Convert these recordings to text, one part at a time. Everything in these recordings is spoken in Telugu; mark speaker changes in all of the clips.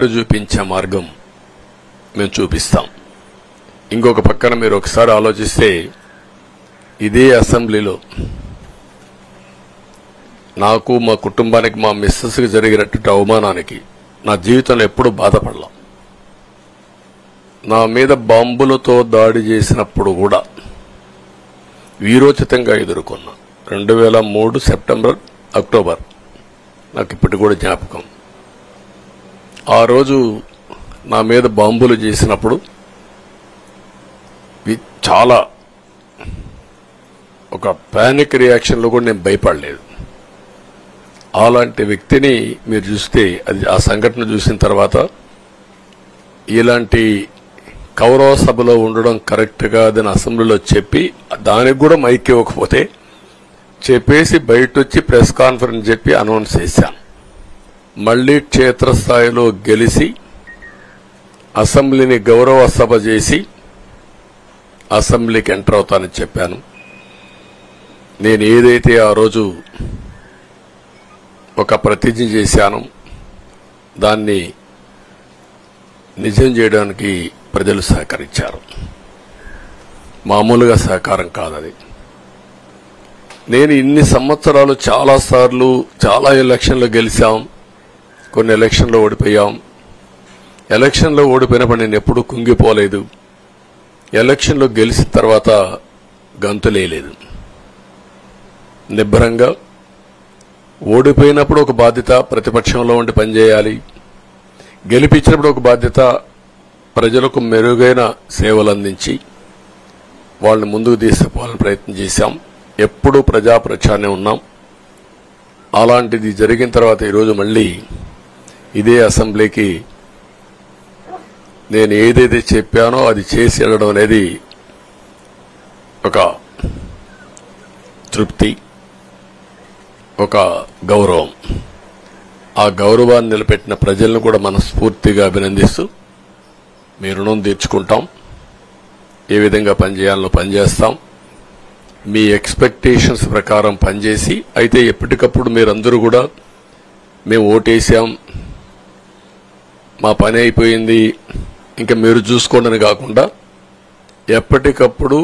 Speaker 1: చూపించే మార్గం మేము చూపిస్తాం. ఇంకొక పక్కన మీరు ఒకసారి ఆలోచిస్తే ఇదే అసెంబ్లీలో నాకు మా కుటుంబానికి మా మిస్సెస్కి జరిగినటువంటి అవమానానికి నా జీవితంలో ఎప్పుడూ బాధపడలా. నా మీద బాంబులతో దాడి చేసినప్పుడు కూడా వీరోచితంగా ఎదుర్కొన్నా. 2003 సెప్టెంబర్ అక్టోబర్ నాకు ఇప్పటికి కూడా జ్ఞాపకం. ఆ రోజు నా మీద బాంబులు చేసినప్పుడు చాలా ఒక పానిక్ రియాక్షన్లో కూడా నేను భయపడలేదు. అలాంటి వ్యక్తిని మీరు చూస్తే అది ఆ సంఘటన చూసిన తర్వాత ఇలాంటి కౌరవ సభలో ఉండడం కరెక్ట్ కాదని అసెంబ్లీలో చెప్పి దానికి కూడా మైక్ ఇవ్వకపోతే చెప్పేసి బయట వచ్చి ప్రెస్ కాన్ఫరెన్స్ చెప్పి అనౌన్స్ చేశాను. మళ్లీ క్షేత్రస్థాయిలో గెలిచి అసెంబ్లీని గౌరవ సభ చేసి అసెంబ్లీకి ఎంటర్ అవుతానని చెప్పాను. నేను ఏదైతే ఆ రోజు ఒక ప్రతిజ్ఞ చేశానో దాన్ని నిజం చేయడానికి ప్రజలు సహకరించారు. మామూలుగా సహకారం కాదది. నేను ఇన్ని సంవత్సరాలు చాలాసార్లు చాలా ఎలక్షన్లు గెలిచాం, కొన్ని ఎలక్షన్లో ఓడిపోయాం. ఎలక్షన్లో ఓడిపోయినప్పుడు నేను ఎప్పుడూ కుంగిపోలేదు. ఎలక్షన్లో గెలిచిన తర్వాత గంతులేయలేదు. నిబ్బరంగా ఓడిపోయినప్పుడు ఒక బాధ్యత ప్రతిపక్షంలో ఉండి పనిచేయాలి, గెలిపించినప్పుడు ఒక బాధ్యత ప్రజలకు మెరుగైన సేవలు అందించి వాళ్ళని ముందుకు తీసుకుపోవాలని ప్రయత్నం చేశాం. ఎప్పుడూ ప్రజాప్రచారనే ఉన్నాం. అలాంటిది జరిగిన తర్వాత ఈరోజు మళ్లీ ఇదే అసెంబ్లీకి నేను ఏదైతే చెప్పానో అది చేసి వెళ్ళడం అనేది ఒక తృప్తి, ఒక గౌరవం. ఆ గౌరవాన్ని నిలబెట్టిన ప్రజలను కూడా మనస్ఫూర్తిగా అభినందిస్తూ మీ రుణం తీర్చుకుంటాం. ఏ విధంగా పనిచేయాలో పనిచేస్తాం. మీ ఎక్స్పెక్టేషన్స్ ప్రకారం పనిచేసి అయితే ఎప్పటికప్పుడు మీరందరూ కూడా మేము ఓటేసాం, మా పని అయిపోయింది, ఇంకా మీరు చూసుకోండి కాకుండా ఎప్పటికప్పుడు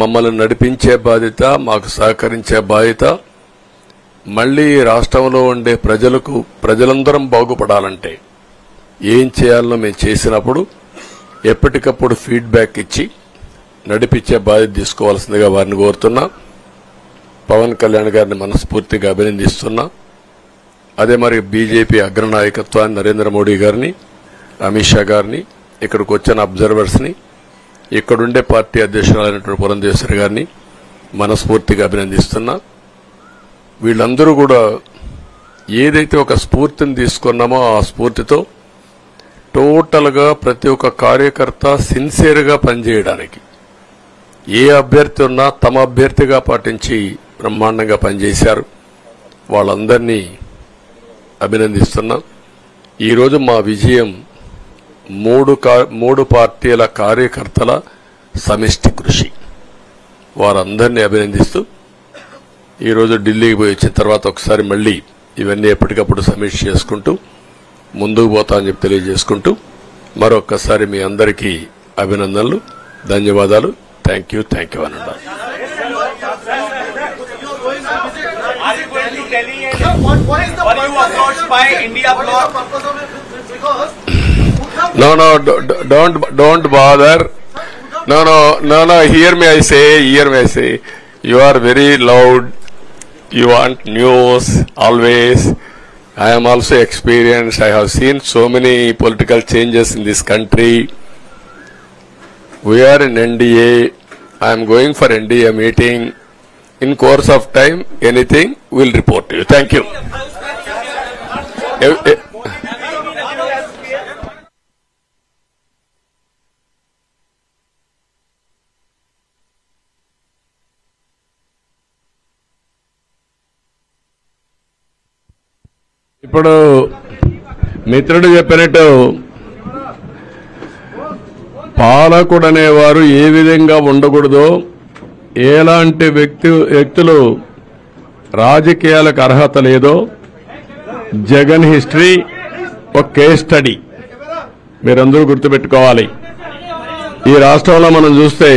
Speaker 1: మమ్మల్ని నడిపించే బాధ్యత, మాకు సహకరించే బాధ్యత, మళ్లీ రాష్ట్రంలో ఉండే ప్రజలందరం బాగుపడాలంటే ఏం చేయాలో మేము చేసినప్పుడు ఎప్పటికప్పుడు ఫీడ్బ్యాక్ ఇచ్చి నడిపించే బాధ్యత తీసుకోవాల్సిందిగా వారిని కోరుతున్నా. పవన్ కళ్యాణ్ గారిని మనస్ఫూర్తిగా అభినందిస్తున్నా. అదే మరి బీజేపీ అగ్రనాయకత్వాన్ని నరేంద్ర మోడీ గారిని, అమిత్ షా గారిని, ఇక్కడికి వచ్చిన అబ్జర్వర్స్ ని, ఇక్కడుండే పార్టీ అధ్యక్షురాలైనటువంటి పురంధేశ్వరి గారిని మనస్ఫూర్తిగా అభినందిస్తున్నా. వీళ్ళందరూ కూడా ఏదైతే ఒక స్ఫూర్తిని తీసుకున్నామో ఆ స్ఫూర్తితో టోటల్ గా ప్రతి ఒక్క కార్యకర్త సిన్సియర్ గా పనిచేయడానికి ఏ అభ్యర్థి ఉన్నా తమ అభ్యర్థిగా పాటించి బ్రహ్మాండంగా పనిచేశారు. వాళ్ళందరినీ అభినందిస్తున్నా. ఈరోజు మా విజయం మూడు పార్టీల కార్యకర్తల సమిష్టి కృషి. వారందరినీ అభినందిస్తూ ఈరోజు ఢిల్లీకి పోయి వచ్చిన తర్వాత ఒకసారి మళ్లీ ఇవన్నీ ఎప్పటికప్పుడు సమీక్ష చేసుకుంటూ ముందుకు పోతా అని చెప్పి తెలియజేసుకుంటూ మరొక్కసారి మీ అందరికీ అభినందనలు, ధన్యవాదాలు. థ్యాంక్ యూ అనండి. No, don't bother. No, hear me, I say. You are very loud. You want news always. I am also experienced. I have seen so many political changes in this country. We are in NDA. I am going for NDA meeting. In course of time, anything will report to you. Thank you. ఇప్పుడు మిత్రుడు చెప్పినట్టు పాలకుడు అనేవారు ఏ విధంగా ఉండకూడదో, ఎలాంటి వ్యక్తులు రాజకీయాలకు అర్హత లేదో జగన్ హిస్టరీ ఒక కేస్ స్టడీ. మీరందరూ గుర్తుపెట్టుకోవాలి. ఈ రాష్ట్రంలో మనం చూస్తే